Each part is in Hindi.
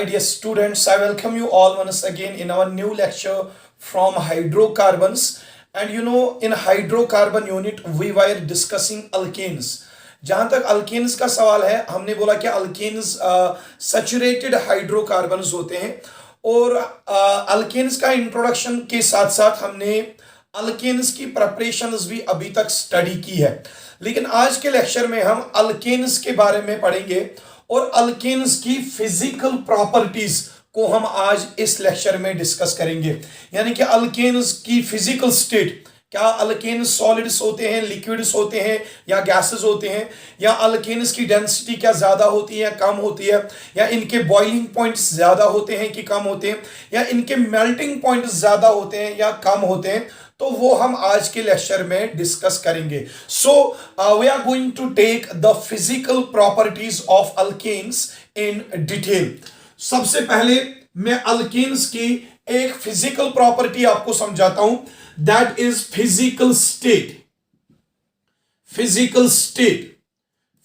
Hi dear students, I welcome you all once again in our new lecture from hydrocarbons. And in hydrocarbon unit we were discussing alkenes. जहां तक अल्केन्स का सवाल है, हमने बोला कि अल्केन्स सैचुरेटेड हाइड्रोकार्बन्स होते हैं और अल्केन्स का इंट्रोडक्शन के साथ साथ हमने अल्केन्स की प्रिपरेशंस भी अभी तक स्टडी की है। लेकिन आज के लेक्चर में हम अल्केन्स के बारे में पढ़ेंगे और अल्केन्स की फिजिकल प्रॉपर्टीज को हम आज इस लेक्चर में डिस्कस करेंगे। यानी कि अल्केन्स की फिजिकल स्टेट, क्या अल्केन्स सॉलिड्स होते हैं, लिक्विड्स होते हैं या गैसेस होते हैं, या अल्केन्स की डेंसिटी क्या ज्यादा होती है या कम होती है, या इनके बॉइलिंग पॉइंट्स ज्यादा होते हैं कि कम होते हैं, या इनके मेल्टिंग पॉइंट्स ज्यादा होते हैं या कम होते हैं, तो वो हम आज के लेक्चर में डिस्कस करेंगे। So we are going to take the physical properties of alkanes in detail. सबसे पहले मैं अल्केन्स की एक फिजिकल प्रॉपर्टी आपको समझाता हूं, that is physical state. Physical state,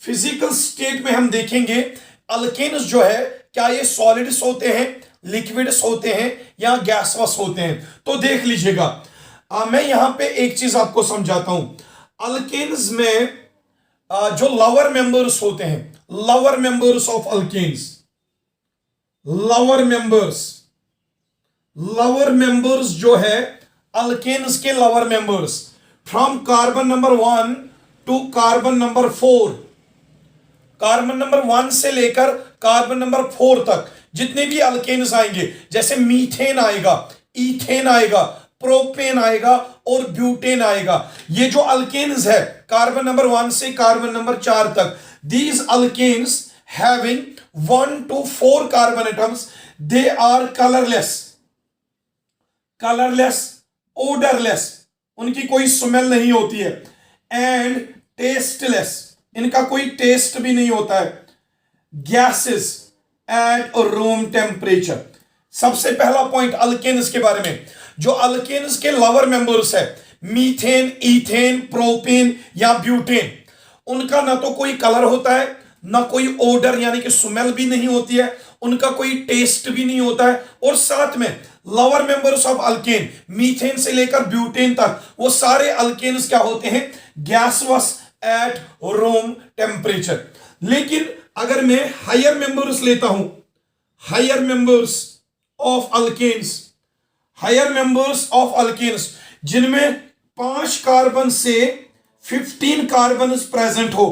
physical state में हम देखेंगे अल्केन्स जो है, क्या ये सॉलिड्स होते हैं, लिक्विड्स होते हैं या गैसवस होते हैं। तो देख लीजिएगा, मैं यहां पे एक चीज आपको समझाता हूं। अल्केन्स में जो लोअर मेंबर्स होते हैं, lower members of alkanes, lower members जो है अल्केन्स के lower members, from carbon number 1 to carbon number 4, carbon number 1 से लेकर कार्बन नंबर 4 तक जितने भी अल्केन्स आएंगे, जैसे मीथेन आएगा, ईथेन आएगा, प्रोपेन आएगा और ब्यूटेन आएगा, ये जो अल्केन्स है कार्बन नंबर 1 से कार्बन नंबर 4 तक, these alkanes having 1 to 4 carbon atoms, they are colourless, odourless, उनकी कोई स्मेल नहीं होती है, एंड टेस्टलेस, इनका कोई टेस्ट भी नहीं होता है, गैसेस एट रूम टेम्परेचर। सबसे पहला पॉइंट अल्केन्स के बारे में, जो अल्केन्स के लोअर मेंबर्स है, मीथेन, ईथेन, प्रोपेन या ब्यूटेन, उनका ना तो कोई कलर होता है, ना कोई ओडर यानी कि स्मेल भी नहीं होती है, उनका कोई टेस्ट भी नहीं होता है, और साथ में lower members of alkane, methane से लेकर ब्यूटेन तक, वो सारे अल्केन्स क्या होते हैं, गैसवस एट रूम टेम्परेचर। लेकिन अगर मैं हायर मेंबर्स लेता हूं, higher members of alkanes, higher members of alkanes जिनमें 5 कार्बन से 15 कार्बन प्रेजेंट हो,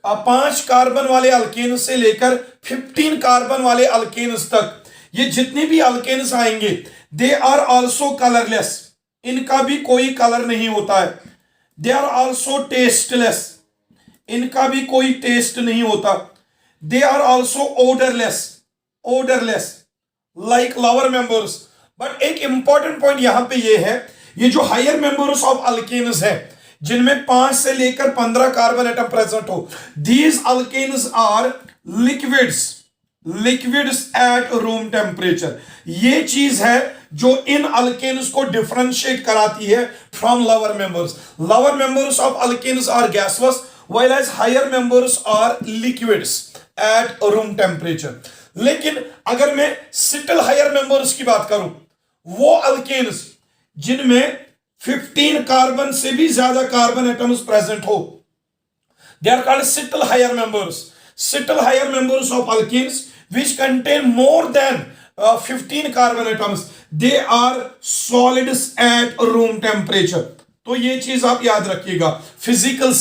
5 कार्बन वाले अल्केन्स से लेकर 15 कार्बन वाले अल्केन्स तक, ये जितने भी अल्केन्स आएंगे, दे आर आल्सो कलरलेस, इनका भी कोई कलर नहीं होता है, दे आर आल्सो टेस्टलेस, इनका भी कोई टेस्ट नहीं होता, they are also odourless like lower members. But एक इंपॉर्टेंट पॉइंट यहां पे ये है, ये जो हायर मेंबर्स ऑफ अल्केन्स है जिनमें 5 से लेकर 15 कार्बन एटम प्रेजेंट हो, these alkanes are liquids at room temperature. ये चीज है जो इन अल्केन्स को डिफरेंशिएट कराती है from lower members. Lower members of alkanes are gaseous, while as higher members are liquids at room temperature. लेकिन अगर मैं सिटल हायर मेंबर्स की बात करूं, वो अल्केन्स जिनमें 15 कार्बन से भी ज्यादा कार्बन एटम्स प्रेजेंट हो, they are called still higher members. Still higher members of alkanes which contain more than 15 carbon atoms, they are solids at room temperature। तो ये चीज आप याद रखिएगा। फिजिकल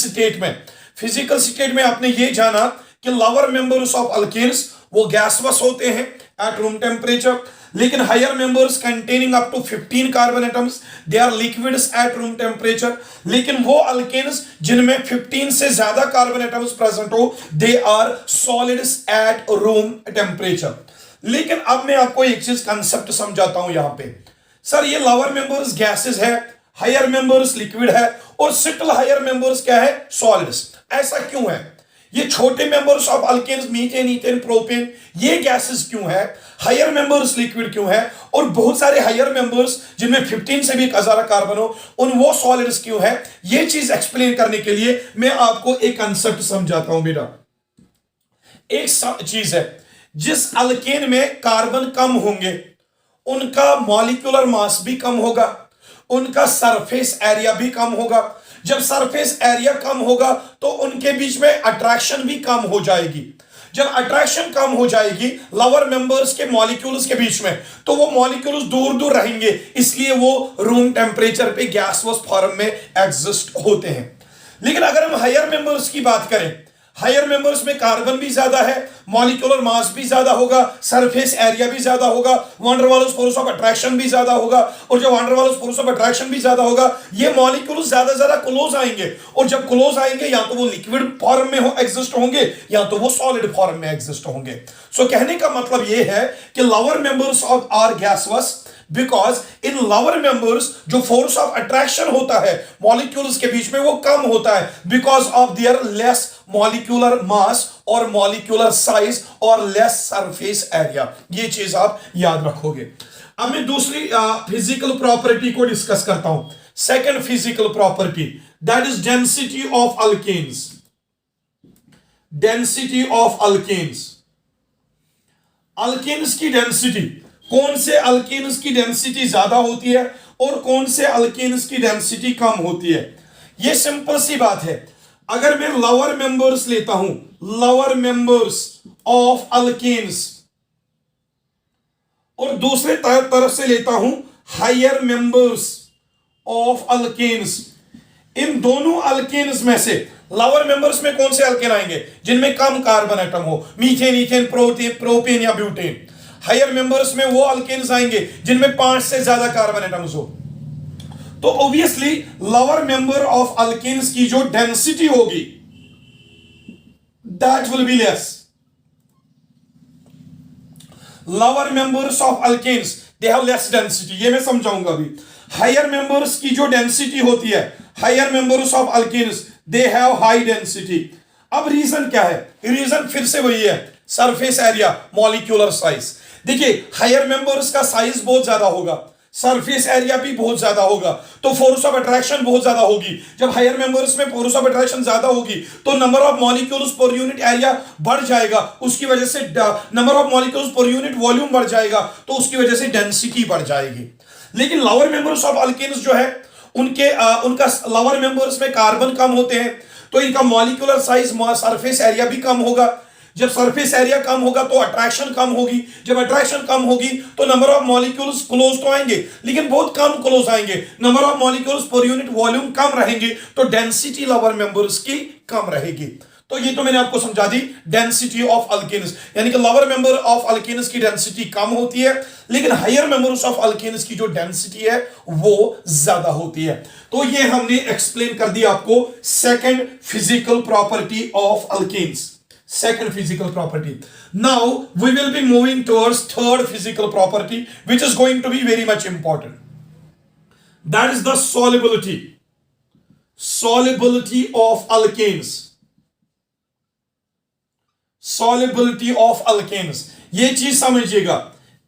स्टेट में आपने ये जाना कि लोअर मेंबर्स ऑफ अल्केन्स वो गैसवस होते हैं एट रूम टेम्परेचर, लेकिन higher members containing up to 15 carbon atoms, they are liquids at room temperature. लेकिन वो अल्केन्स जिनमें 15 से ज्यादा कार्बन एटम्स प्रेजेंट हो, they are solids at room temperature. लेकिन अब मैं आपको एक चीज कंसेप्ट समझाता हूं यहां पे। सर ये लोअर मेंबर्स गैसेस है, हायर मेंबर्स लिक्विड है, और सिटल हायर मेंबर्स क्या है, सॉलिड्स। ऐसा क्यों है? ये छोटे members of alkanes, methane, ethane, propane, ये गैसेस क्यों है, हायर मेंबर्स लिक्विड क्यों है, और बहुत सारे हायर मेंबर्स जिनमें 15 से भी ज्यादा कार्बन हो, उन वो सॉलिड्स क्यों है? ये चीज एक्सप्लेन करने के लिए मैं आपको एक कंसेप्ट समझाता हूं बेटा। एक चीज है जिस अल्केन में कार्बन कम होंगे उनका मॉलिक्यूलर मास भी कम होगा, उनका सरफेस एरिया भी कम होगा। जब सरफेस एरिया कम होगा तो उनके बीच में अट्रैक्शन भी कम हो जाएगी। जब अट्रैक्शन कम हो जाएगी लोअर मेंबर्स के मॉलिक्यूल्स के बीच में, तो वो मॉलिक्यूल्स दूर दूर रहेंगे, इसलिए वो रूम टेम्परेचर पे गैसवस फॉर्म में एग्जिस्ट होते हैं। लेकिन अगर हम हायर मेंबर्स की बात करें, हायर मेंबर्स में कार्बन भी ज्यादा है, मॉलिक्यूलर मास भी ज्यादा होगा, सरफेस एरिया भी ज्यादा होगा, van der Waals force of attraction भी ज्यादा होगा। और जब van der Waals force of attraction भी ज्यादा होगा, ये मॉलिक्यूल्स ज्यादा ज्यादा क्लोज आएंगे, और जब क्लोज आएंगे या तो वो लिक्विड फॉर्म में एग्जिस्ट होंगे या तो वो सॉलिड फॉर्म में एग्जिस्ट होंगे। सो कहने का मतलब ये है कि lower members of are gaseous because in lower members जो फोर्स ऑफ अट्रैक्शन होता है मॉलिक्यूल्स के बीच में वो कम होता है, because of their less molecular mass और मॉलिक्यूलर साइज और लेस सरफेस एरिया। ये चीज आप याद रखोगे। अब मैं दूसरी फिजिकल प्रॉपर्टी को डिस्कस करता हूं। Second physical property, that is density of alkanes. Density of alkanes, alkanes की डेंसिटी, कौन से अल्केन्स की डेंसिटी ज्यादा होती है और कौन से अल्केन्स की डेंसिटी कम होती है। यह सिंपल सी बात है। अगर मैं लोअर मेंबर्स लेता हूं, लोअर मेंबर्स ऑफ अल्केन्स, और दूसरे तरफ से लेता हूं हायर मेंबर्स ऑफ अल्केन्स, इन दोनों अल्केन्स में से लोअर मेंबर्स में कौन से अल्केन आएंगे जिनमें कम कार्बन एटम हो, मीथेन, इथेन, प्रोपेन या ब्यूटेन। हायर मेंबर्स में वो अल्केन्स आएंगे जिनमें 5 से ज्यादा कार्बन एटम्स हो। तो obviously lower member of alkanes की जो डेंसिटी होगी that will be less. Lower members of alkanes they have less density, ये मैं समझाऊंगा अभी। हायर मेंबर्स की जो डेंसिटी होती है, higher members of alkanes they have high density. अब रीजन क्या है? रीजन फिर से वही है, सरफेस एरिया, मॉलिक्यूलर साइज। देखिए हायर मेंबर्स का साइज बहुत ज्यादा होगा, सरफेस एरिया भी बहुत ज्यादा होगा, तो फोर्स ऑफ अट्रैक्शन बहुत ज्यादा होगी। जब हायर मेंबर्स में फोर्स ऑफ अट्रैक्शन ज्यादा होगी तो number of molecules per unit area बढ़ जाएगा, उसकी वजह से number of molecules per unit volume बढ़ जाएगा, तो उसकी वजह से डेंसिटी बढ़ जाएगी। लेकिन लोअर मेंबर्स ऑफ अल्केन्स जो है उनका लोअर मेंबर्स में कार्बन कम होते हैं, तो इनका मॉलिक्यूलर साइज, सरफेस एरिया भी कम होगा। जब सरफेस एरिया कम होगा तो अट्रैक्शन कम होगी, जब अट्रैक्शन कम होगी तो नंबर ऑफ मॉलिक्यूल्स क्लोज तो आएंगे लेकिन बहुत कम क्लोज आएंगे, number of molecules per unit volume कम रहेंगे, तो डेंसिटी लोअर मेंबर्स की कम रहेगी। तो ये तो मैंने आपको समझा दी डेंसिटी ऑफ अल्केन्स, यानी कि लोअर मेंबर ऑफ अल्केन्स की डेंसिटी कम होती है लेकिन हायर मेंबर्स ऑफ अल्केन्स की जो डेंसिटी है वो ज्यादा होती है। तो ये हमने एक्सप्लेन कर दिया आपको second physical property of alkanes, second physical property. Now we will be moving towards third physical property, which is going to be very much important. That is the solubility. Solubility of alkanes. Solubility of alkanes. ये चीज समझिएगा,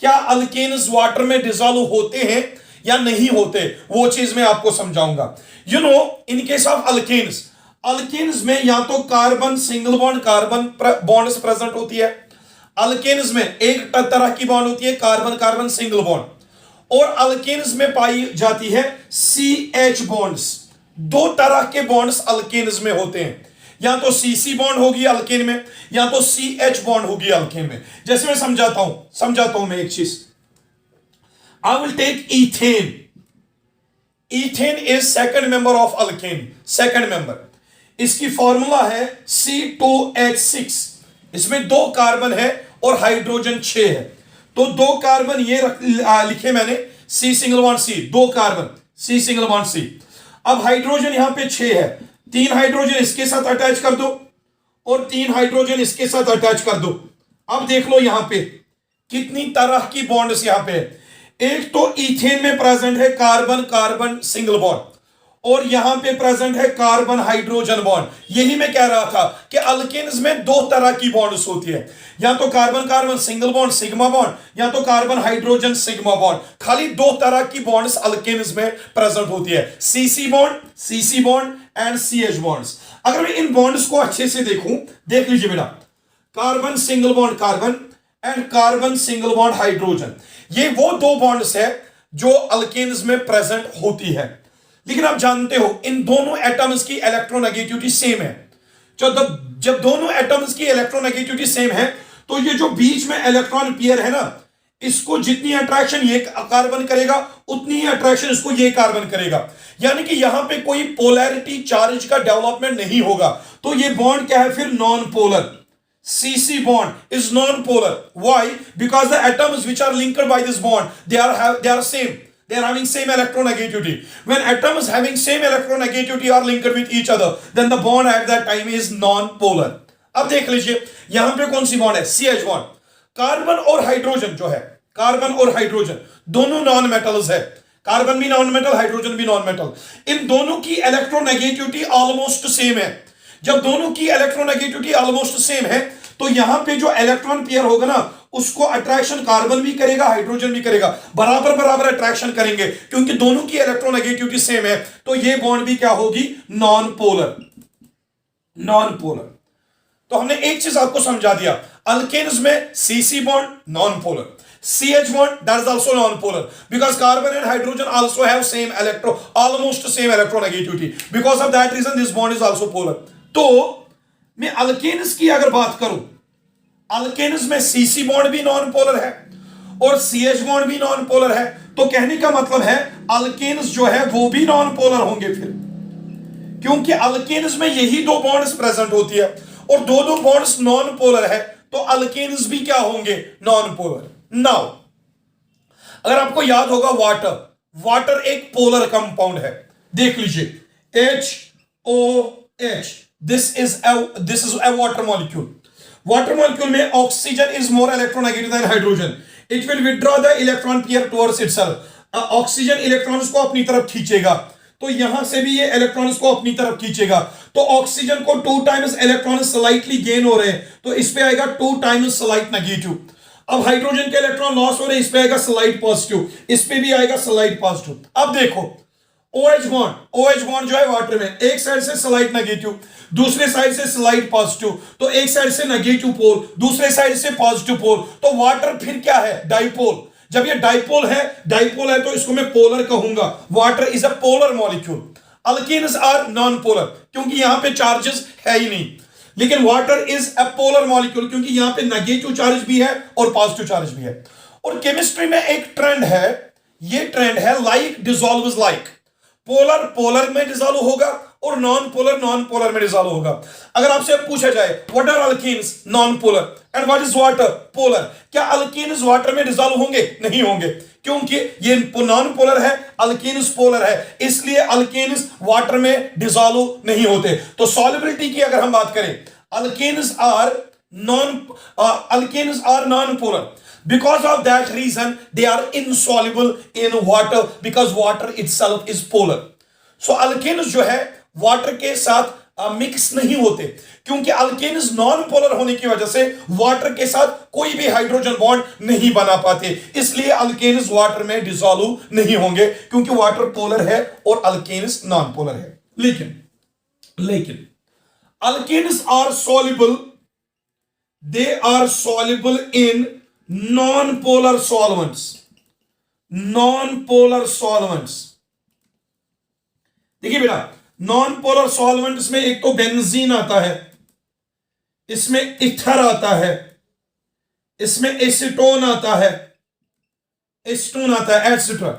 क्या अल्केन्स वाटर में डिसॉल्व होते हैं या नहीं होते, वो चीज मैं आपको समझाऊंगा। You know, in case of alkanes, alkanes में या तो carbon single bond, carbon bonds present होती है। अल्केन्स में एक तरह की बॉन्ड होती है कार्बन कार्बन सिंगल बॉन्ड, और अल्केन्स में पाई जाती है CH बॉन्ड्स। दो तरह के बॉन्ड्स अल्केन्स में होते हैं, या तो CC बॉन्ड होगी अल्केन में या तो CH बॉन्ड होगी अल्केन में। जैसे मैं समझाता हूं मैं एक चीज। I will take ethane. Ethane is second member of alkane, second member. इसकी फॉर्मूला है C2H6। इसमें 2 कार्बन है और हाइड्रोजन 6 है, तो 2 कार्बन ये लिखे मैंने, C single bond C, 2 carbon C single bond C। अब हाइड्रोजन यहां पे 6 है, 3 हाइड्रोजन इसके साथ अटैच कर दो और 3 हाइड्रोजन इसके साथ अटैच कर दो। अब देख लो यहां पे कितनी तरह की बॉन्ड्स यहां पे है। एक तो इथेन में प्रेजेंट है कार्बन कार्बन सिंगल बॉन्ड, और यहां पे प्रेजेंट है कार्बन हाइड्रोजन बॉन्ड। यही मैं कह रहा था कि अल्केन्स में 2 तरह की बॉन्ड्स होती है, या तो carbon carbon single bond sigma bond, या तो कार्बन हाइड्रोजन सिग्मा बॉन्ड। खाली 2 तरह की बॉन्ड्स अल्केन्स में प्रेजेंट होती है, CC bond and CH bonds. अगर मैं इन बॉन्ड्स को अच्छे से देखूं, देख लीजिए बेटा, carbon single bond carbon and carbon single bond hydrogen. ये वो दो बॉन्ड्स है जो अल्केन्स में प्रेजेंट होती है। लेकिन आप जानते हो इन दोनों एटम्स की इलेक्ट्रोनेगेटिविटी सेम है। जब दोनों एटम्स की इलेक्ट्रोनेगेटिविटी सेम है तो ये जो बीच में इलेक्ट्रॉन पेयर है ना, इसको जितनी अट्रैक्शन ये कार्बन करेगा उतनी ही अट्रैक्शन इसको ये कार्बन करेगा। यानी कि यहां पे कोई पोलैरिटी चार्ज का डेवलपमेंट नहीं होगा। तो ये बॉन्ड क्या है फिर? Non polar. CC bond is non-polar. Why? Because the atoms which are linked by this bond, they are same. They are having same electronegativity. When atoms having same electronegativity are linked with each other, then the bond at that time is non-polar. अब देख लीजिए यहां पे कौन सी बॉन्ड है? CH bond. कार्बन और हाइड्रोजन जो है, कार्बन और हाइड्रोजन दोनों नॉन मेटल्स है। कार्बन भी नॉन मेटल, हाइड्रोजन भी नॉन मेटल। इन दोनों की इलेक्ट्रोनेगेटिविटी ऑलमोस्ट सेम है। जब दोनों की इलेक्ट्रोनेगेटिविटी ऑलमोस्ट सेम है तो यहां पे जो इलेक्ट्रॉन पेयर होगा ना, उसको अट्रैक्शन कार्बन भी करेगा, हाइड्रोजन भी करेगा, बराबर बराबर अट्रैक्शन करेंगे क्योंकि दोनों की इलेक्ट्रोनेगेटिविटी सेम है। तो ये बॉन्ड भी क्या होगी? Non polar. Non polar. तो हमने एक चीज आपको समझा दिया, अल्केन्स में CC bond non polar, CH bond that is also non-polar because carbon and hydrogen also have same almost same electronegativity. Because of that reason this bond is also polar. तो मैं अल्केन्स की अगर बात करूं, अल्केन्स में CC बॉन्ड भी नॉन पोलर है और CH बॉन्ड भी नॉन पोलर है। तो कहने का मतलब है अल्केन्स जो है वो भी नॉन पोलर होंगे फिर, क्योंकि अल्केन्स में यही दो बॉन्ड्स प्रेजेंट होती है और दो बॉन्ड्स नॉन पोलर है तो अल्केन्स भी क्या होंगे? Non polar. नाउ अगर आपको याद होगा वाटर, वाटर एक पोलर कंपाउंड है। देख लीजिए HOH, this is a water molecule. Water molecule में oxygen is more electronegative than hydrogen. It will withdraw the electron pair towards itself. Oxygen electrons को अपनी तरफ खींचेगा तो यहां से भी ये इलेक्ट्रॉन्स को अपनी तरफ खींचेगा। तो ऑक्सीजन को 2 टाइम्स इलेक्ट्रॉन स्लाइटली गेन हो रहे हैं तो इस पे आएगा 2 टाइम्स स्लाइट नेगेटिव। अब हाइड्रोजन के इलेक्ट्रॉन लॉस हो रहे हैं, इस पे आएगा स्लाइड पॉजिटिव, इस पे भी आएगा स्लाइड पॉजिटिव। अब देखो OH बॉन्ड जो है वाटर में एक साइड से स्लाइड नेगेटिव, दूसरे साइड से स्लाइड पॉजिटिव, तो एक साइड से नेगेटिव पोल, दूसरे साइड से पॉजिटिव पोल। तो वाटर फिर क्या है? डाइपोल। जब ये डाइपोल है तो इसको मैं पोलर कहूंगा। Water is a polar molecule. Alkanes are non polar क्योंकि यहां पे चार्जेस है ही नहीं, लेकिन water is a polar molecule क्योंकि यहां पे नेगेटिव चार्ज भी है और पॉजिटिव चार्ज भी है। और केमिस्ट्री में एक ट्रेंड है, ये ट्रेंड है like dissolves like. Polar polar में डिसॉल्व होगा और नॉन पोलर में डिसॉल्व होगा। अगर आपसे पूछा जाए what are alkanes? Non polar. And what is water? Polar. क्या अल्केन्स वाटर में डिसॉल्व होंगे? नहीं होंगे क्योंकि ये नॉन पोलर है, अल्केन्स पोलर है, इसलिए अल्केन्स वाटर में डिसॉल्व नहीं होते। तो सॉल्युबिलिटी की अगर हम बात करें, alkanes are non polar. Because of that reason they are insoluble in water because water itself is polar. So alkenes जो है वाटर के साथ मिक्स नहीं होते क्योंकि अल्केन्स नॉन पोलर होने की वजह से वाटर के साथ कोई भी हाइड्रोजन बॉन्ड नहीं बना पाते, इसलिए अल्केन्स वाटर में डिसॉल्व नहीं होंगे क्योंकि वाटर पोलर है और अल्केन्स नॉन पोलर है। लेकिन alkanes are soluble, they are soluble in non-polar solvents। non-polar solvents देखिए बेटा, non-polar solvents में एक तो बेंजीन आता है, इसमें इथर आता है, इसमें एसीटोन आता है, एटसेट्रा।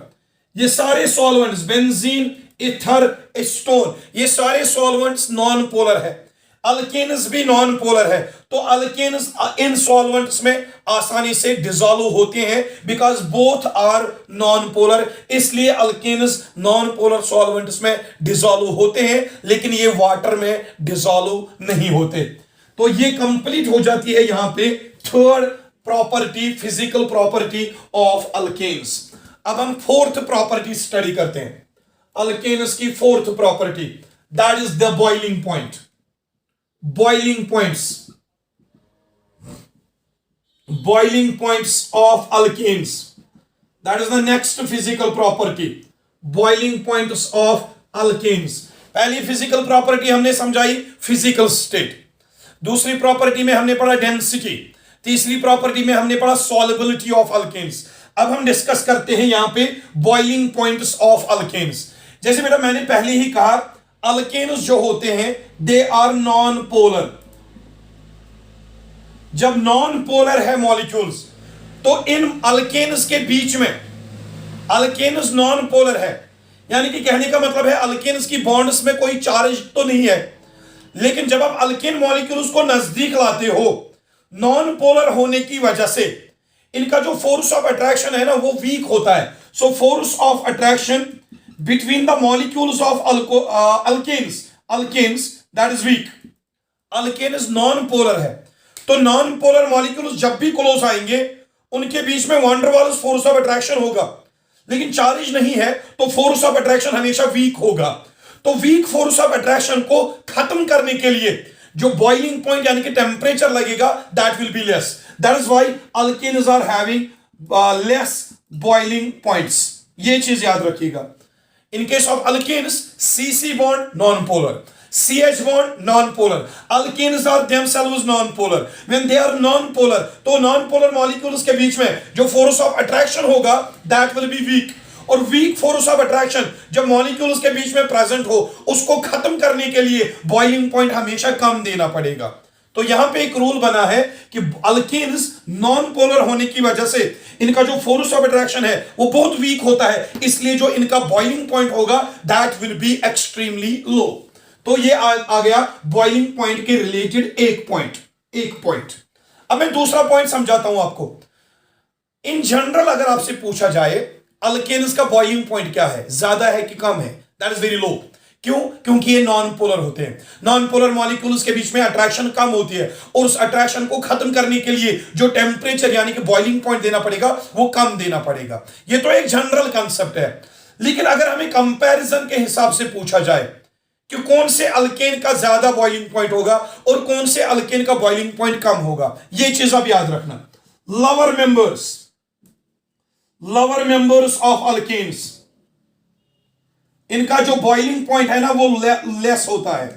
ये सारे सॉल्वेंट्स बेंजीन, इथर, एसीटोन, ये सारे सॉल्वेंट्स नॉन पोलर है। अल्केन्स भी नॉन पोलर है तो अल्केन्स इन सॉल्वेंट्स में आसानी से डिसॉल्व होते हैं because both are non polar, इसलिए अल्केन्स नॉन पोलर सॉल्वेंट्स में डिसॉल्व होते हैं लेकिन ये वाटर में डिसॉल्व नहीं होते। तो ये कंप्लीट हो जाती है यहां पे third property, physical property of alkanes. अब हम फोर्थ प्रॉपर्टी स्टडी करते हैं, अल्केन्स की fourth property, that is the boiling point. boiling points of alkenes, that is the next physical property, boiling points of alkenes। पहली फिजिकल प्रॉपर्टी हमने समझाई फिजिकल स्टेट, दूसरी प्रॉपर्टी में हमने पढ़ा डेंसिटी, तीसरी प्रॉपर्टी में हमने पढ़ा सॉल्युबिलिटी ऑफ अल्केन्स। अब हम डिस्कस करते हैं यहां पे बॉइलिंग पॉइंट्स ऑफ अल्केन्स। जैसे बेटा मैंने पहले ही कहा, अल्केन्स जो होते हैं दे आर नॉन पोलर। जब नॉन पोलर है मॉलिक्यूल्स, तो इन अल्केन्स के बीच में, अल्केन्स नॉन पोलर है, यानी कि कहने का मतलब है अल्केन्स की बॉन्ड्स में कोई चार्ज तो नहीं है, लेकिन जब आप अल्केन मॉलिक्यूल्स को नजदीक लाते हो, नॉन पोलर होने की वजह से इनका जो फोर्स ऑफ अट्रैक्शन है ना वो वीक होता है। So force of attraction between the molecules of alkanes that is weak. Alkanes non polar है, तो नॉन पोलर मॉलिक्यूल्स जब भी क्लोज आएंगे उनके बीच में van der Waals force of attraction होगा, लेकिन चार्ज नहीं है तो फोर्स ऑफ अट्रैक्शन हमेशा वीक होगा। तो वीक फोर्स ऑफ अट्रैक्शन को खत्म करने के लिए जो बॉइलिंग पॉइंट यानी कि टेम्परेचर लगेगा that will be less. That is why alkanes are having less boiling points. ये चीज याद रखिएगा। In case of alkanes, CC bond non polar, CH bond non-polar. Alkenes are themselves non-polar. When they are non-polar, तो non-polar molecules के बीच में जो force of attraction होगा that will be weak. और weak force of attraction जब molecules के बीच में present हो, उसको खत्म करने के लिए boiling point हमेशा कम देना पड़ेगा। तो यहां पे एक रूल बना है कि अल्केन्स नॉन पोलर होने की वजह से इनका जो फोर्स ऑफ अट्रैक्शन है वो बहुत वीक होता है, इसलिए जो इनका बॉइलिंग पॉइंट होगा that will be extremely low. तो ये आ गया बॉइलिंग पॉइंट के रिलेटेड एक पॉइंट। अब मैं दूसरा पॉइंट समझाता हूं आपको। इन जनरल अगर आपसे पूछा जाए अल्केन्स का बॉइलिंग पॉइंट क्या है, ज्यादा है कि कम है, दैट इज वेरी लो। क्यों? क्योंकि ये नॉन पोलर होते हैं। नॉन पोलर मॉलिक्यूल्स के बीच में अट्रैक्शन कम होती है और उस अट्रैक्शन को खत्म करने के लिए जो टेम्परेचर यानी कि बॉइलिंग पॉइंट देना पड़ेगा वो कम देना पड़ेगा। ये तो एक जनरल कंसेप्ट है, लेकिन अगर हमें कंपैरिजन के हिसाब से पूछा जाए कि कौन से अल्केन का ज्यादा बॉइलिंग पॉइंट होगा और कौन से अल्केन का बॉइलिंग पॉइंट कम होगा, ये चीज आप याद रखना। लवर मेंबर्स ऑफ अल्केन्स, इनका जो बॉइलिंग पॉइंट है ना वो लेस होता है।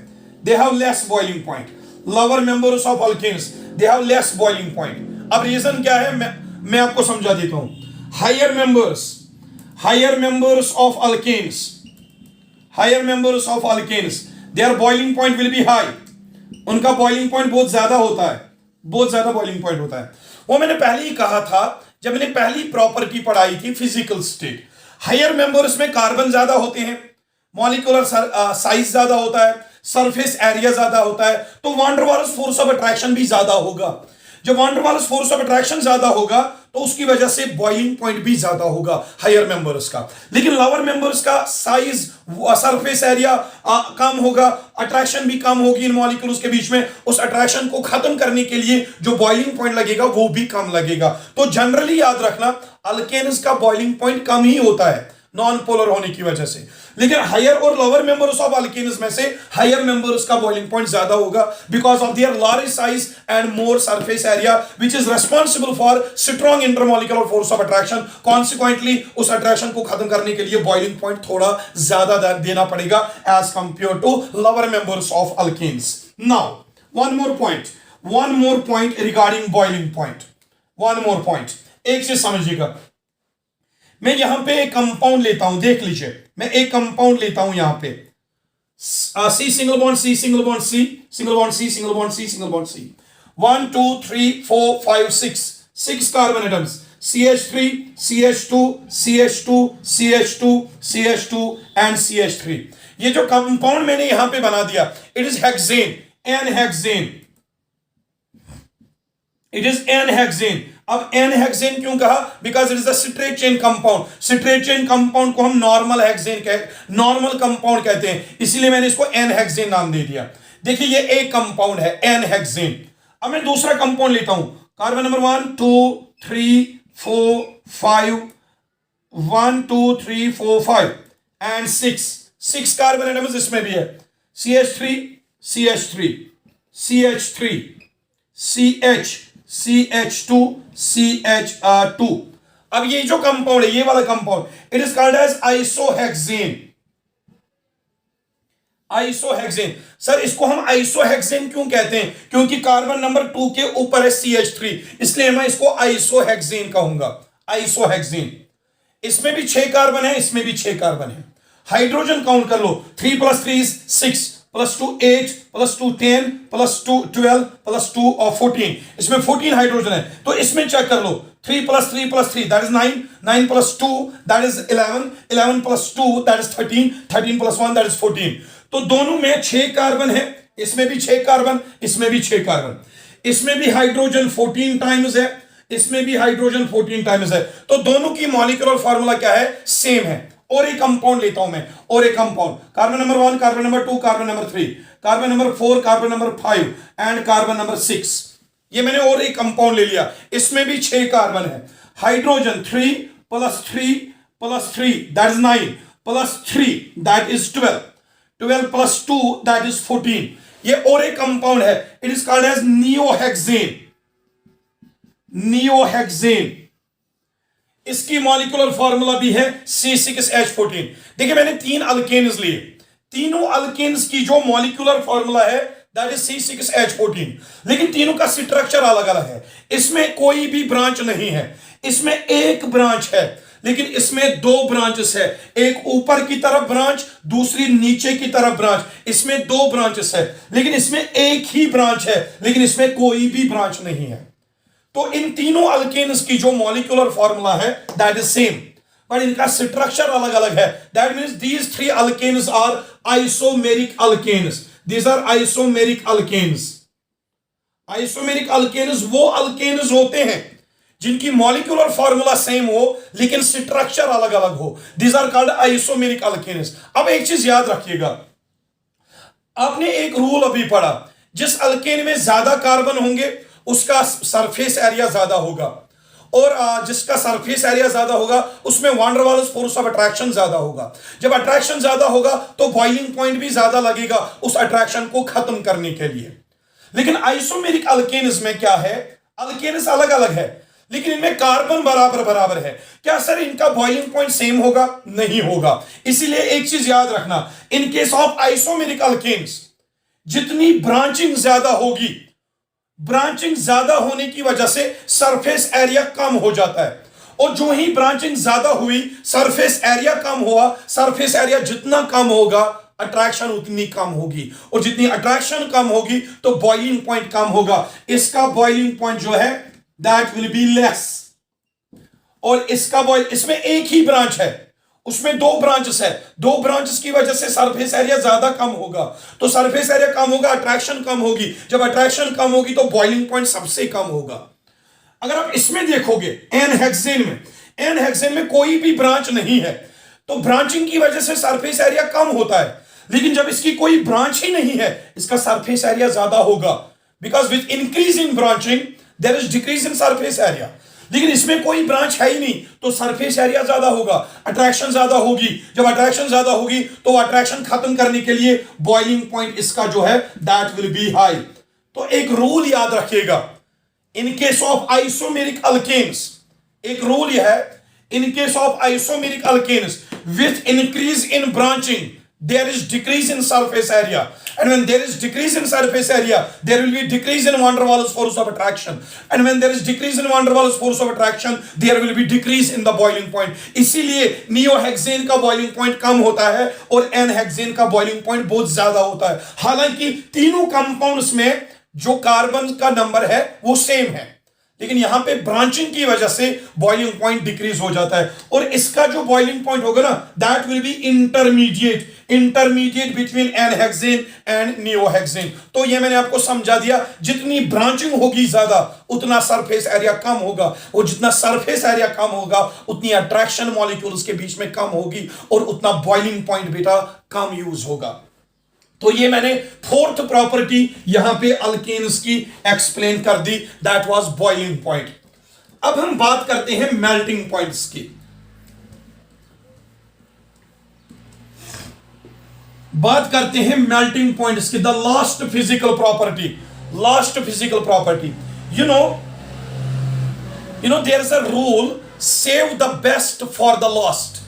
They have less boiling point. Lower members of alkanes they have less boiling point. अब रीजन क्या है मैं आपको समझा देता हूं। Higher members of alkanes their boiling point will be high. उनका बॉइलिंग पॉइंट बहुत ज्यादा होता है, बहुत ज्यादा बॉइलिंग पॉइंट होता है। वो मैंने पहले ही कहा था जब मैंने पहली प्रॉपर्टी पढ़ाई थी फिजिकल स्टेट। हायर मेंबर्स में कार्बन ज्यादा होते हैं, मॉलिक्यूलर साइज ज्यादा होता है, सरफेस एरिया ज्यादा होता है, तो van der Waals force of attraction भी ज्यादा होगा। जब van der Waals force of attraction ज्यादा होगा तो उसकी वजह से बॉइलिंग पॉइंट भी ज्यादा होगा हायर मेंबर्स का। लेकिन लोअर मेंबर्स का साइज, सरफेस एरिया कम होगा, अट्रैक्शन भी कम होगी इन मॉलिक्यूल्स के बीच में, उस अट्रैक्शन को खत्म करने के लिए जो बॉइलिंग पॉइंट लगेगा वो भी कम लगेगा। तो जनरली याद रखना अल्केन्स का बॉइलिंग पॉइंट कम ही होता है नॉन पोलर होने की वजह से, लेकिन हायर और लोअर मेंबर्स ऑफ अल्केन्स में से हायर मेंबर्स का बॉइलिंग पॉइंट ज्यादा होगा because of their large size and more surface area which is responsible for strong intermolecular force of attraction. Consequently उस अट्रैक्शन को खत्म करने के लिए बॉइलिंग पॉइंट थोड़ा ज्यादा देना पड़ेगा as compare to lower members of alkanes. Now one more point regarding boiling point. One more point, एक चीज समझिएगा। मैं यहां पे एक कंपाउंड लेता हूं, देख लीजिए, मैं एक कंपाउंड लेता हूं यहां पे C single bond C single bond C single bond C single bond C single bond C 1 2 3 4 5 6 carbon atoms CH3 CH2 CH2 CH2 CH2 and CH3। ये जो कंपाउंड मैंने यहां पे बना दिया it is hexane, n hexane, it is n hexane. अब एन हेक्सेन क्यों कहा? Because it is a straight chain compound. Straight chain compound को हम नॉर्मल कंपाउंड कहते हैं, इसलिए मैंने इसको एन हेक्सेन नाम दे दिया। देखिए ये एक कंपाउंड है एन हेक्सेन। अब मैं दूसरा कंपाउंड लेता हूं, carbon number 1 2 3 4 5 1 2 3 4 5 and 6 carbon atoms इसमें भी है CH3 CH3 CH3 CH CH2 CH2। अब ये जो कंपाउंड है, ये वाला compound, it is called as isohexane. Isohexane. Sir इसको हम आइसोहेक्सेन क्यों कहते हैं? क्योंकि कार्बन नंबर 2 के ऊपर है CH3, इसलिए मैं इसको आइसोहेक्सेन कहूंगा, आइसोहेक्सेन। इसमें भी 6 कार्बन है, इसमें भी 6 कार्बन है। हाइड्रोजन काउंट कर लो, 3 + 3 is 6 + 2 8 + 2 10 + 2 12 + 2 और 14, इसमें 14 हाइड्रोजन है। तो इसमें चेक कर लो, 3 + 3 + 3 that is 9, 9 + 2 that is 11, 11 + 2 that is 13, 13 + 1 that is 14। तो दोनों में 6 कार्बन है, इसमें भी 6 कार्बन, इसमें भी 6 कार्बन, इसमें भी हाइड्रोजन 14 टाइम्स है, इसमें भी हाइड्रोजन 14 टाइम्स है। तो दोनों की मॉलिक्यूलर फार्मूला क्या है? सेम है। और एक कंपाउंड लेता हूं मैं, और एक compound, carbon number 1, carbon number 2, carbon number 3, carbon number 4, carbon number 5 and carbon number 6। ये मैंने और एक कंपाउंड ले लिया, इसमें भी 6 कार्बन है। Hydrogen 3 + 3 + 3 that is 9 + 3 that is 12, 12 + 2 that is 14। ये और एक कंपाउंड है, इट इज कॉल्ड एज नियोहेक्सेन, नियोहेक्सेन। इसकी मॉलिक्यूलर फार्मूला भी है C6H14। देखिए मैंने 3 अल्केन्स लिए, तीनों अल्केन्स की जो मॉलिक्यूलर फार्मूला है दैट इज C6H14, लेकिन तीनों का स्ट्रक्चर अलग अलग है। इसमें कोई भी ब्रांच नहीं है, इसमें एक ब्रांच है, लेकिन इसमें 2 ब्रांचेस है, एक ऊपर की तरफ ब्रांच, दूसरी नीचे की तरफ ब्रांच। इसमें 2 ब्रांचेस है, लेकिन इसमें एक ही ब्रांच है, लेकिन इसमें कोई भी ब्रांच नहीं है। तो इन तीनों अल्केन्स की जो मॉलिक्यूलर फार्मूला है दैट इज सेम, बट इनका स्ट्रक्चर अलग अलग है। That means these 3 alkanes are isomeric alkanes, these are isomeric alkanes. Isomeric alkanes वो अल्केन्स होते हैं जिनकी मॉलिक्यूलर फार्मूला सेम हो लेकिन स्ट्रक्चर अलग अलग हो, these are called isomeric alkanes. अब एक चीज याद रखिएगा, आपने एक रूल अभी पढ़ा, जिस अल्केन में ज्यादा कार्बन होंगे उसका सरफेस एरिया ज्यादा होगा, और जिसका सरफेस एरिया ज्यादा होगा उसमें van der Waals force of attraction ज्यादा होगा। जब अट्रैक्शन ज्यादा होगा तो बॉइलिंग पॉइंट भी ज्यादा लगेगा उस अट्रैक्शन को खत्म करने के लिए। लेकिन आइसोमेरिक अल्केन्स में क्या है, अल्केन्स अलग अलग है लेकिन इनमें कार्बन बराबर बराबर है। क्या सर इनका बॉइलिंग पॉइंट सेम होगा? नहीं होगा। इसीलिए एक चीज याद रखना, in case of isomeric alkanes जितनी ब्रांचिंग ज्यादा होगी, ब्रांचिंग ज्यादा होने की वजह से सरफेस एरिया कम हो जाता है, और जो ही ब्रांचिंग ज्यादा हुई सरफेस एरिया कम हुआ, सरफेस एरिया जितना कम होगा अट्रैक्शन उतनी कम होगी, और जितनी अट्रैक्शन कम होगी तो बॉइलिंग पॉइंट कम होगा। इसका बॉइलिंग पॉइंट जो है दैट विल बी लेस, और इसका इसमें एक ही ब्रांच है, उसमें 2 ब्रांचेस है, 2 ब्रांचेस की वजह से सरफेस एरिया ज्यादा कम होगा। तो सरफेस एरिया कम होगा, अट्रैक्शन कम होगी, जब अट्रैक्शन कम होगी तो बॉइलिंग पॉइंट सबसे कम होगा। अगर आप इसमें देखोगे एन हेक्सेन में कोई भी ब्रांच नहीं है, तो ब्रांचिंग की वजह से सरफेस एरिया कम होता है, लेकिन जब इसकी कोई ब्रांच ही नहीं है इसका सरफेस एरिया ज्यादा होगा, because with increase in branching there is decrease in surface area. लेकिन इसमें कोई ब्रांच है ही नहीं तो सरफेस एरिया ज्यादा होगा, अट्रैक्शन ज्यादा होगी, जब अट्रैक्शन ज्यादा होगी तो अट्रैक्शन खत्म करने के लिए बॉइलिंग पॉइंट इसका जो है दैट विल बी हाई। तो एक रूल याद रखिएगा, in case of isomeric alkanes एक रूल यह है, in case of isomeric alkanes with increase in branching there is decrease in surface area, and when there is decrease in surface area there will be decrease in van der Waals force of attraction, and when there is decrease in van der Waals force of attraction there will be decrease in the boiling point। इसीलिए नियोहेक्सेन का बॉइलिंग पॉइंट कम होता है और एनहेक्सेन का बॉइलिंग पॉइंट बहुत ज्यादा होता है। हालांकि तीनों कंपाउंड्स में जो कार्बन का नंबर है वो सेम है, लेकिन यहां पे ब्रांचिंग की वजह से बॉइलिंग पॉइंट डिक्रीज हो जाता है, और इसका जो बॉइलिंग पॉइंट होगा ना that will be intermediate between n-hexane and neohexane. तो ये मैंने आपको समझा दिया, जितनी ब्रांचिंग होगी ज्यादा उतना सरफेस एरिया कम होगा, और जितना सरफेस एरिया कम होगा उतनी अट्रैक्शन मॉलिक्यूल्स के बीच में कम होगी, और उतना बॉइलिंग पॉइंट बेटा कम यूज होगा। तो ये मैंने 4th प्रॉपर्टी यहां पे अल्केन्स की एक्सप्लेन कर दी, दैट वाज बॉइलिंग पॉइंट। अब हम बात करते हैं मेल्टिंग पॉइंट्स की। बात करते हैं मेल्टिंग पॉइंट्स की, the last physical property. You know there is a rule, save the best for the last.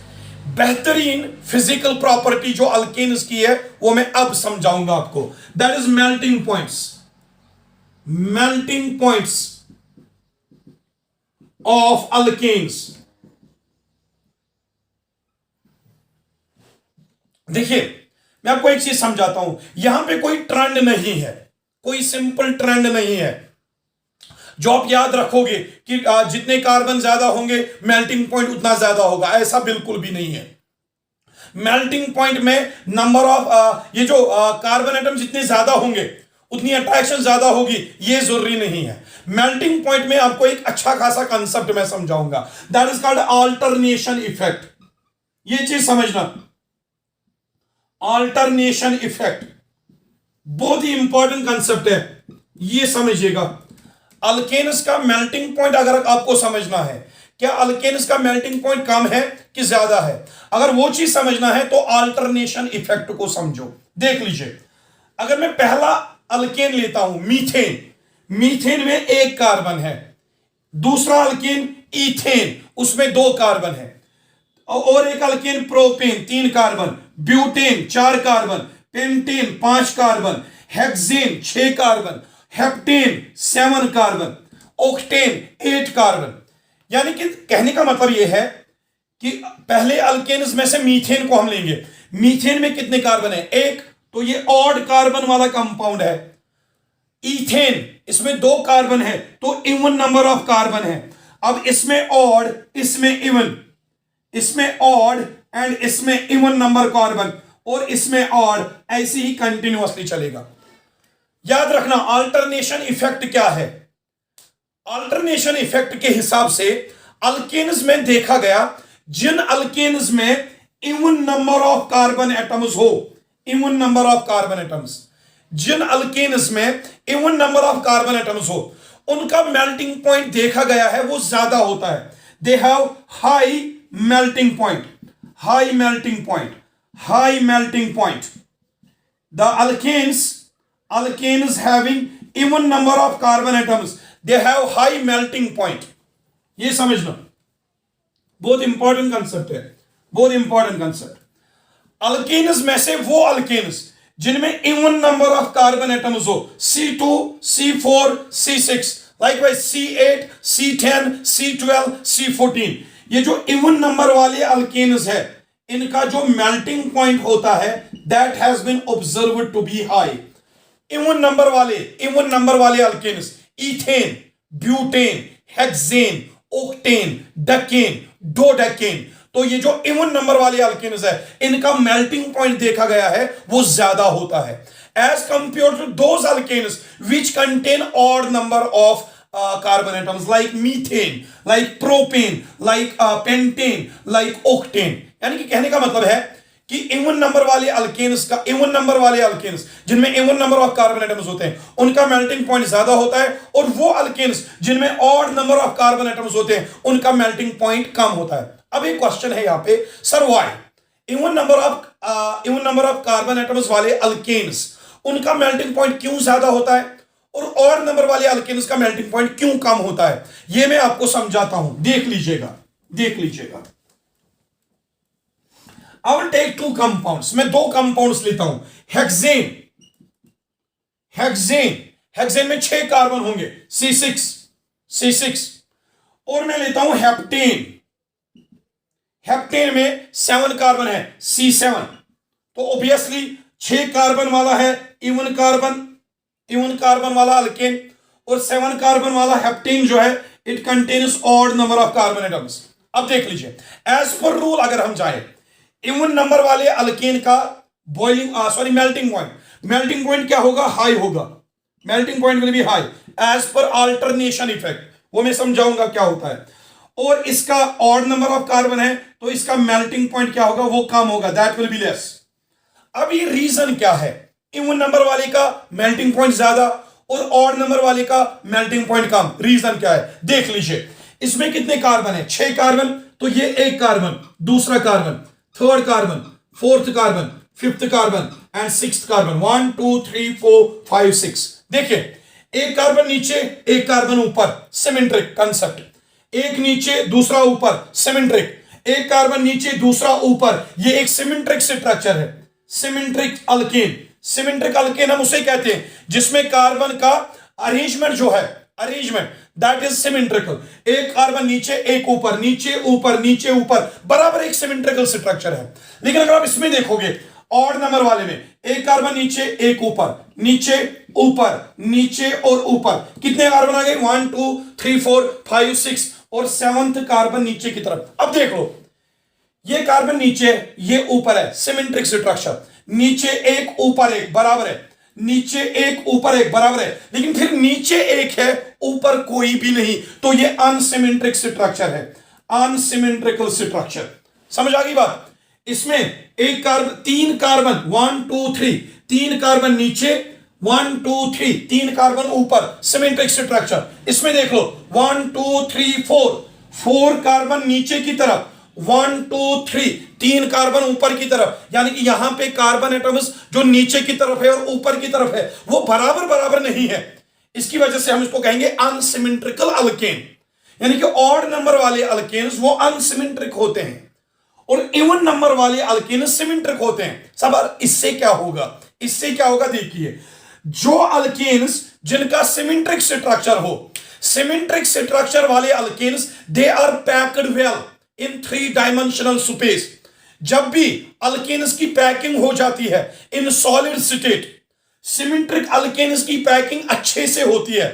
बेहतरीन फिजिकल प्रॉपर्टी जो अल्केन्स की है वो मैं अब समझाऊंगा आपको। That is melting points. Melting points of alkanes. देखिए मैं आपको एक चीज समझाता हूं, यहां पे कोई ट्रेंड नहीं है, कोई सिंपल ट्रेंड नहीं है जो आप याद रखोगे कि जितने कार्बन ज्यादा होंगे मेल्टिंग पॉइंट उतना ज्यादा होगा, ऐसा बिल्कुल भी नहीं है। मेल्टिंग पॉइंट में नंबर ऑफ ये जो कार्बन एटम जितने ज्यादा होंगे उतनी अट्रैक्शन ज्यादा होगी, ये जरूरी नहीं है। मेल्टिंग पॉइंट में आपको एक अच्छा खासा कंसेप्ट मैं समझाऊंगा, that is called alternation effect. ये चीज समझना, अल्टरनेशन इफेक्ट बहुत ही इंपॉर्टेंट कंसेप्ट है, ये समझिएगा। अल्केन्स का मेल्टिंग पॉइंट अगर आपको समझना है, क्या अल्केन्स का मेल्टिंग पॉइंट कम है कि ज्यादा है, अगर वो चीज समझना है तो अल्टरनेशन इफेक्ट को समझो। देख लीजिए, अगर मैं पहला अल्केन लेता हूं मीथेन, मीथेन में एक कार्बन है। दूसरा अल्केन इथेन, उसमें दो कार्बन है। और एक अल्केन प्रोपेन, तीन कार्बन। ब्यूटेन, चार कार्बन। पेंटेन, पांच कार्बन। हेक्सेन, छह carbon. Heptane, seven carbon. Octane, eight carbon. यानी कि कहने का मतलब यह है कि पहले अल्केन्स में से मीथेन को हम लेंगे। मीथेन में कितने कार्बन है? एक, तो ये ऑड कार्बन वाला कंपाउंड है। इथेन, इसमें दो कार्बन है तो इवन नंबर ऑफ कार्बन है। अब इसमें ऑड, इसमें इवन, इसमें ऑड एंड इसमें इवन नंबर कार्बन, और इसमें ऑड, ऐसे ही कंटिन्यूअसली चलेगा। याद रखना अल्टरनेशन इफेक्ट क्या है। अल्टरनेशन इफेक्ट के हिसाब से अल्केन्स में देखा गया, जिन अल्केन्स में even number of carbon atoms हो, even number of carbon atoms, जिन अल्केन्स में even number of carbon atoms हो, उनका मेल्टिंग पॉइंट देखा गया है वो ज्यादा होता है। They have high melting point, high melting point, high melting point. The alkanes having even number of carbon atoms, they have high melting point। ये समझना, बहुत इंपॉर्टेंट कंसेप्ट है, बहुत इंपॉर्टेंट कंसेप्ट। अल्केन्स में से वो अल्केन्स जिनमें even number of carbon atoms हो, C2, C4, C6, likewise C8, C10, C12, C14, ये जो इवन नंबर वाले अल्केन्स है, इनका जो मेल्टिंग पॉइंट होता है that has been observed to be high. Even number वाले alkanes, ethane, butane, hexane, octane, decane, dodecane, तो ये जो इवन नंबर वाले अल्केन्स है इनका मेल्टिंग पॉइंट देखा गया है वो ज्यादा होता है as compare to those alkanes which contain odd number of carbon atoms like methane, like propane, like pentane, like octane। यानी कि कहने का मतलब है कि इवन नंबर वाले अल्केन्स का, इवन नंबर वाले अल्केन्स जिनमें even number of carbon atoms होते हैं उनका मेल्टिंग पॉइंट ज्यादा होता है, और वो अल्केन्स जिनमें odd number of carbon atoms होते हैं उनका मेल्टिंग पॉइंट कम होता है। अब एक क्वेश्चन है यहां पे, sir why even number of carbon atoms वाले अल्केन्स उनका मेल्टिंग पॉइंट क्यों ज्यादा होता है और ऑड नंबर वाले अल्केन्स का मेल्टिंग पॉइंट क्यों कम होता है? यह मैं आपको समझाता हूं, देख लीजिएगा, देख लीजिएगा। I will take two compounds, मैं दो कंपाउंड्स लेता हूं। हेक्सेन, हेक्सेन में 6 कार्बन होंगे, C6, और मैं लेता हूं हेप्टेन, हेप्टेन में 7 कार्बन है, C7। तो ऑब्वियसली 6 कार्बन वाला है इवन कार्बन वाला अल्केन, और 7 कार्बन वाला हेप्टेन जो है it contains odd number of carbon atoms. अब देख लीजिए, एज पर रूल अगर हम जाए, इवन नंबर वाले अल्केन का मेल्टिंग पॉइंट क्या होगा? हाई होगा। Melting point will be high as per alternation effect, वो मैं समझाऊंगा क्या होता है। और इसका ऑड नंबर ऑफ कार्बन है तो इसका मेल्टिंग पॉइंट क्या होगा? वो कम होगा, दैट विल बी लेस। अब ये रीजन क्या है? इवन नंबर वाले का मेल्टिंग पॉइंट ज्यादा और ऑड नंबर वाले का मेल्टिंग पॉइंट कम, रीजन क्या है? देख लीजिए, इसमें कितने कार्बन है? 6 कार्बन, तो ये एक कार्बन, दूसरा carbon, third carbon, fourth carbon, fifth carbon and sixth carbon. 1 2 3 4 5 6। देखिए, एक कार्बन नीचे एक कार्बन ऊपर, सिमेट्रिक कंसेप्ट। एक नीचे दूसरा ऊपर, सिमेट्रिक। एक कार्बन नीचे दूसरा ऊपर, ये एक सिमेट्रिक स्ट्रक्चर है, सिमेट्रिक अल्केन। सिमेट्रिक अल्केन हम उसे कहते हैं जिसमें कार्बन का अरेंजमेंट जो है, अरेंजमेंट दैट इज सिमेट्रिकल। एक कार्बन नीचे एक ऊपर, नीचे ऊपर नीचे ऊपर, बराबर एक सिमेट्रिकल स्ट्रक्चर है। लेकिन अगर आप इसमें देखोगे ऑड नंबर वाले में, एक कार्बन नीचे एक ऊपर, नीचे ऊपर नीचे और ऊपर, कितने कार्बन आ गए? 1 2 3 4 5 6 और 7th कार्बन नीचे की तरफ। अब देख लो, ये कार्बन नीचे ये ऊपर है, सिमेट्रिक स्ट्रक्चर, नीचे एक ऊपर एक बराबर है, नीचे एक ऊपर एक बराबर है, लेकिन फिर नीचे एक है ऊपर कोई भी नहीं, तो ये अनसिमेट्रिक स्ट्रक्चर है, अनसिमेट्रिकल स्ट्रक्चर। समझ आ गई बात? इसमें एक कार्बन, तीन कार्बन 1 2 3, तीन कार्बन नीचे 1 2 3, तीन कार्बन ऊपर, सिमेट्रिक स्ट्रक्चर। इसमें देख लो 1 2 3 4, 4 कार्बन नीचे की तरफ, 1 2 3, तीन कार्बन ऊपर की तरफ, यानी कि यहां पे कार्बन एटम्स जो नीचे की तरफ है और ऊपर की तरफ है वो बराबर बराबर नहीं है। इसकी वजह से हम इसको कहेंगे अनसिमेट्रिकल अल्केन, यानी कि ऑड नंबर वाले अल्केन्स वो अनसिमेट्रिक होते हैं और इवन नंबर वाले अल्केन्स सिमेट्रिक होते हैं। सब इससे क्या होगा, इससे क्या होगा देखिए, जो अल्केन्स जिनका सिमेट्रिक स्ट्रक्चर हो, सिमेट्रिक स्ट्रक्चर वाले alkanes they are packed well in 3 dimensional space. जब भी अल्केन्स की पैकिंग हो जाती है in solid state, symmetric alkanes की पैकिंग अच्छे से होती है,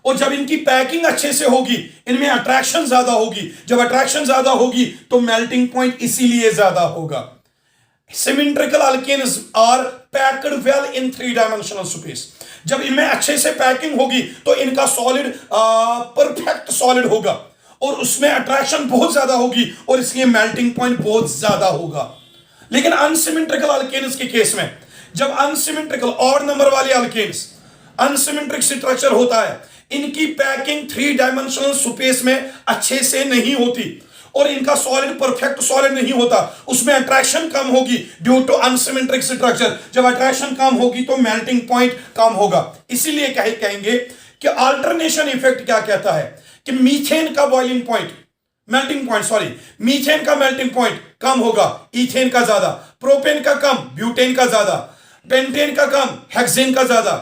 और जब इनकी पैकिंग अच्छे से होगी इनमें अट्रैक्शन ज्यादा होगी, जब अट्रैक्शन ज्यादा होगी तो मेल्टिंग पॉइंट इसीलिए ज्यादा होगा। Symmetrical alkanes are packed well in 3 dimensional space. जब इनमें अच्छे से पैकिंग होगी तो इनका सॉलिड परफेक्ट सॉलिड होगा और उसमें अट्रैक्शन बहुत ज्यादा होगी और इसलिए मेल्टिंग पॉइंट बहुत ज्यादा होगा। लेकिन अनसिमेट्रिकल अल्केन्स के केस में, जब अनसिमेट्रिकल ऑड नंबर वाले अल्केन्स अनसिमेट्रिक स्ट्रक्चर होता है, इनकी पैकिंग 3 डायमेंशनल स्पेस में अच्छे से नहीं होती और इनका सॉलिड परफेक्ट सॉलिड नहीं होता, उसमें अट्रैक्शन कम होगी ड्यू टू अनसिमेट्रिक स्ट्रक्चर। जब अट्रैक्शन कम होगी तो मेल्टिंग पॉइंट कम होगा। इसीलिए कहेंगे कि अल्टरनेशन इफेक्ट क्या कहता है कि मीथेन का boiling point, melting point sorry, methane का मेल्टिंग पॉइंट कम होगा, इथेन का ज्यादा, प्रोपेन का कम, ब्यूटेन का ज्यादा, पेंटेन का कम, हेक्सेन का ज्यादा,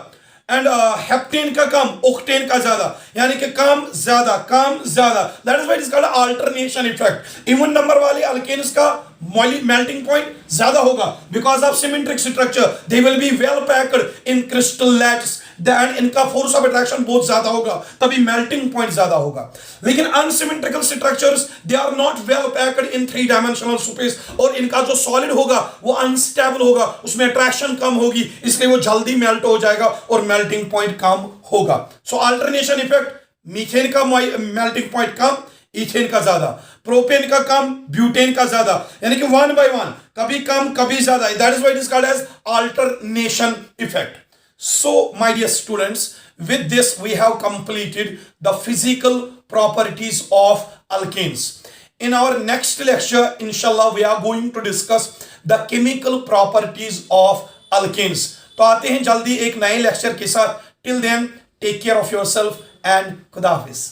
एंड हेप्टेन का कम, ऑक्टेन का ज्यादा, यानी कि कम ज्यादा कम ज्यादा। That is why it is called alternation effect. Even number वाले अल्केन्स का मेल्टिंग पॉइंट ज्यादा होगा because of symmetric structure, they will be well packed in crystal lattice, then इनका फोर्स ऑफ अट्रैक्शन बहुत ज्यादा होगा, तभी मेल्टिंग पॉइंट ज्यादा होगा। लेकिन unsymmetrical structures they are not well packed in 3 dimensional space और इनका जो सॉलिड होगा वो अनस्टेबल होगा, उसमें अट्रैक्शन कम होगी, इसलिए वो जल्दी मेल्ट हो जाएगा और मेल्टिंग पॉइंट कम होगा। सो अल्टरनेशन इफेक्ट, मीथेन का मेल्टिंग पॉइंट कम, इथेन का ज्यादा, प्रोपेन का कम, ब्यूटेन का ज्यादा, यानी कि 1 by 1, कभी कम कभी ज्यादा। That is why it is called as alternation effect. So, my dear students, with this we have completed the physical properties of alkanes. In our next lecture, inshallah, we are going to discuss the chemical properties of alkanes. तो आते हैं जल्दी एक नए लेक्चर के साथ। Till then, take care of yourself and खुदा हाफिज।